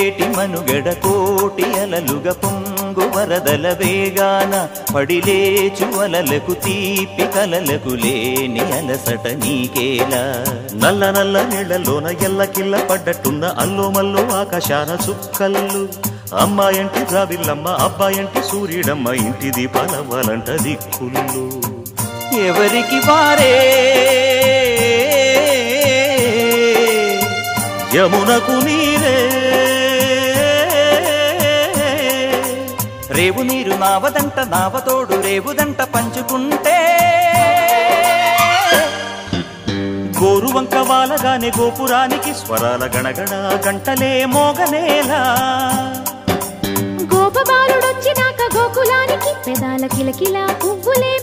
పొంగేటి మనుగడ కోటి అలలుగా పొంగు వరదల వేగాన పడిలేచు అలలకు తీపి కలలకు లేని అలసట నీకేలా నల్ల నల్ల నీళ్లలోన ఎల్లకిల్ల పడ్డట్టున్న అల్లోమల్లో ఆకాశాన చుక్కల్లు అమ్మాయంటి జాబిల్లమ్మ అబ్బాయంటి సూర్యుడమ్మ ఇంటి దీపాలవ్వాలంట దిక్కులు ఎవరికి వారే యమునకు నీరే రేవు నీరు నావదంట నావతోడు రేవుదంట పంచుకుంటే గోరువంక వాలగానే గోపురానికి స్వరాల గణగణ గంటలే మోగనేలా గోపబాలుడొచ్చినాక గోకులానికి పెదాల కిలకిలా పువ్వులే